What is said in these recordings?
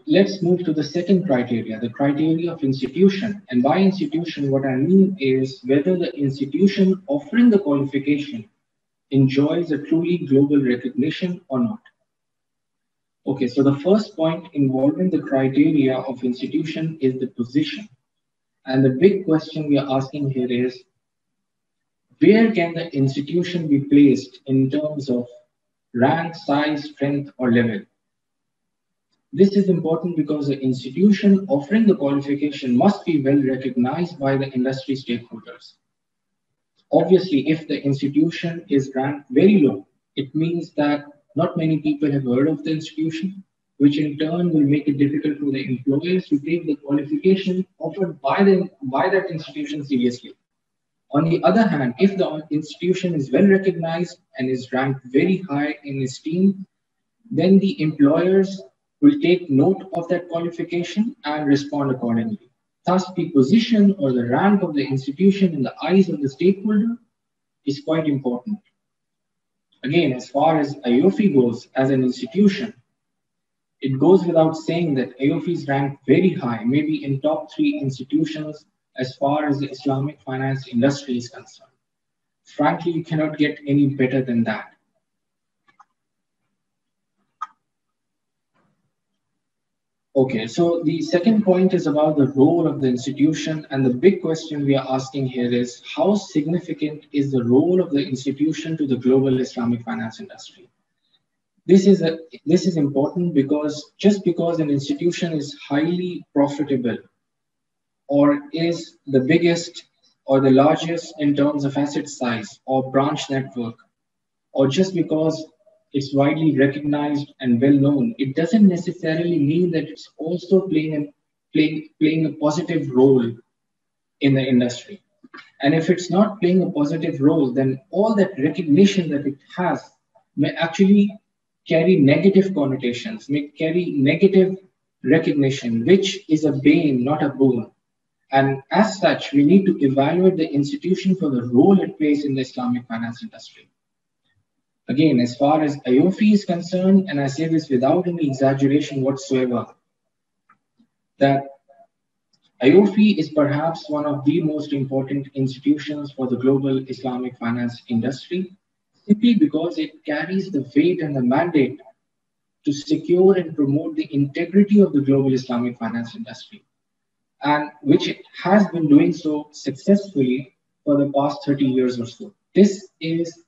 Let's move to the second criteria, the criteria of institution. And by institution, what I mean is whether the institution offering the qualification enjoys a truly global recognition or not. Okay, so the first point involving the criteria of institution is the position. And the big question we are asking here is, where can the institution be placed in terms of rank, size, strength, or level? This is important because the institution offering the qualification must be well recognized by the industry stakeholders. Obviously, if the institution is ranked very low, it means that not many people have heard of the institution, which in turn will make it difficult for the employers to take the qualification offered by that institution seriously. On the other hand, if the institution is well recognized and is ranked very high in esteem, then the employers will take note of that qualification and respond accordingly. Thus, the position or the rank of the institution in the eyes of the stakeholder is quite important. Again, as far as AAOIFI goes as an institution, it goes without saying that AAOIFI is ranked very high, maybe in top 3 institutions as far as the Islamic finance industry is concerned. Frankly, you cannot get any better than that. Okay, so the second point is about the role of the institution, and the big question we are asking here is, how significant is the role of the institution to the global Islamic finance industry? This is important because just because an institution is highly profitable or is the biggest or the largest in terms of asset size or branch network, or just because it's widely recognized and well known, it doesn't necessarily mean that it's also playing a positive role in the industry. And if it's not playing a positive role, then all that recognition that it has may actually carry negative connotations, may carry negative recognition, which is a bane, not a boon. And as such, we need to evaluate the institution for the role it plays in the Islamic finance industry. Again, as far as AAOIFI is concerned, and I say this without any exaggeration whatsoever, that AAOIFI is perhaps one of the most important institutions for the global Islamic finance industry, simply because it carries the weight and the mandate to secure and promote the integrity of the global Islamic finance industry, and which it has been doing so successfully for the past 30 years or so. This is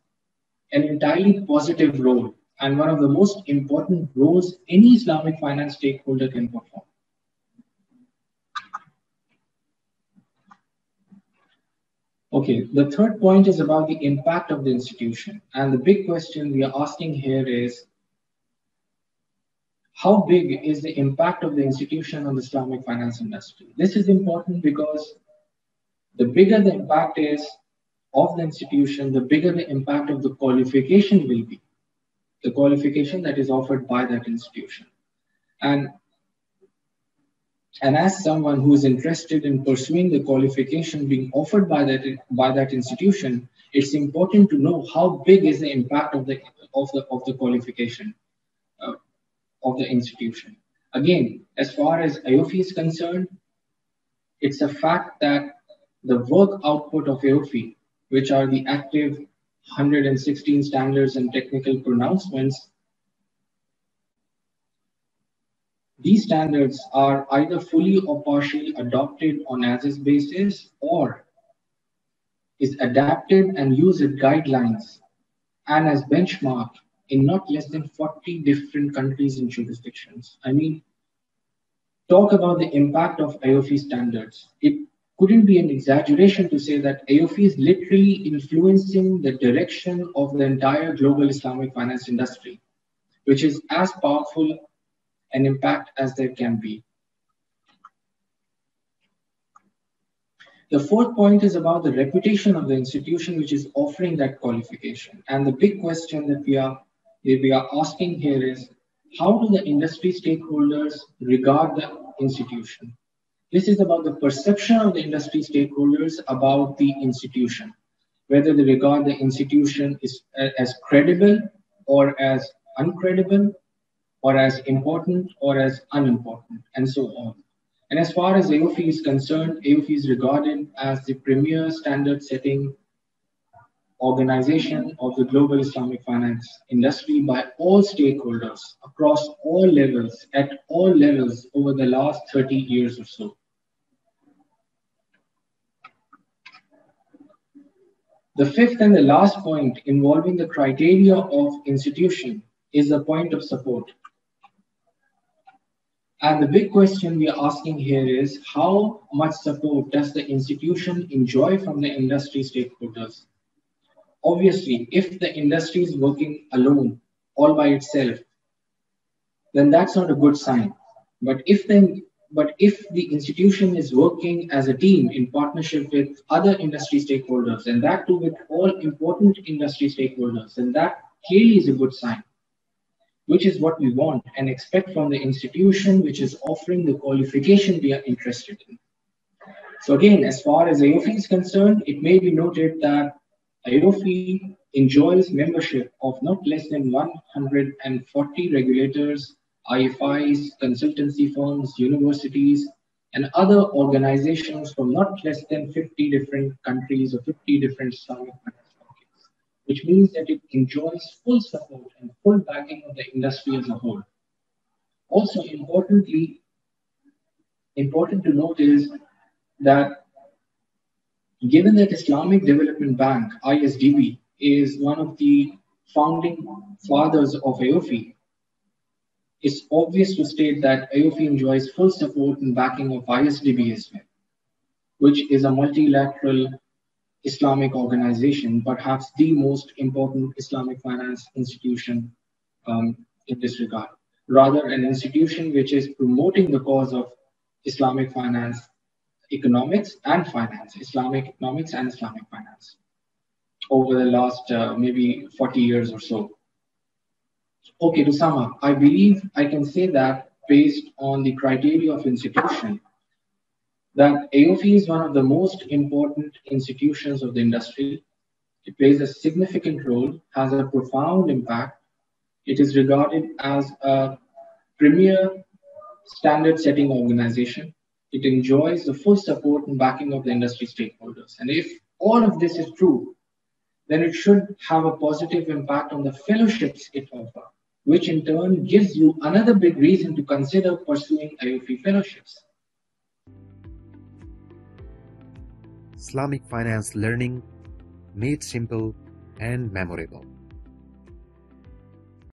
an entirely positive role and one of the most important roles any Islamic finance stakeholder can perform. Okay, the third point is about the impact of the institution. And the big question we are asking here is, how big is the impact of the institution on the Islamic finance industry? This is important because the bigger the impact is of the institution, the bigger the impact of the qualification will be, the qualification that is offered by that institution. And as someone who is interested in pursuing the qualification being offered by that institution, it's important to know how big is the impact of the qualification of the institution. Again, as far as AAOIFI is concerned, it's a fact that the work output of AAOIFI, which are the active 116 standards and technical pronouncements, these standards are either fully or partially adopted on as-is basis or is adapted and used as guidelines and as benchmark in not less than 40 different countries and jurisdictions. I mean, talk about the impact of AAOIFI standards. It couldn't be an exaggeration to say that AAOIFI is literally influencing the direction of the entire global Islamic finance industry, which is as powerful an impact as there can be. The fourth point is about the reputation of the institution which is offering that qualification. And the big question that we are asking here is, how do the industry stakeholders regard the institution? This is about the perception of the industry stakeholders about the institution, whether they regard the institution as credible or as uncredible, or as important or as unimportant, and so on. And as far as AOFI is concerned, AOFI is regarded as the premier standard setting organization of the global Islamic finance industry by all stakeholders across all levels, at all levels over the last 30 years or so. The fifth and the last point involving the criteria of institution is the point of support. And the big question we are asking here is how much support does the institution enjoy from the industry stakeholders? Obviously, if the industry is working alone, all by itself, then that's not a good sign. But if the institution is working as a team in partnership with other industry stakeholders, and that too with all important industry stakeholders, then that clearly is a good sign, which is what we want and expect from the institution which is offering the qualification we are interested in. So again, as far as AOFI is concerned, it may be noted that AOFI enjoys membership of not less than 140 regulators, IFIs, consultancy firms, universities, and other organizations from not less than 50 different countries or 50 different Islamic finance markets, which means that it enjoys full support and full backing of the industry as a whole. Also, important to note is that given that Islamic Development Bank, ISDB, is one of the founding fathers of AOFI, it's obvious to state that AOFI enjoys full support and backing of ISDB as well, which is a multilateral Islamic organization, perhaps the most important Islamic finance institution in this regard. Rather, an institution which is promoting the cause of Islamic finance, economics and finance, Islamic economics and Islamic finance over the last maybe 40 years or so. Okay, to sum up, I believe I can say that based on the criteria of institution, that AOFI is one of the most important institutions of the industry. It plays a significant role, has a profound impact. It is regarded as a premier standard setting organization. It enjoys the full support and backing of the industry stakeholders. And if all of this is true, then it should have a positive impact on the fellowships it offers, which in turn gives you another big reason to consider pursuing AOFI fellowships. Islamic finance learning made simple and memorable.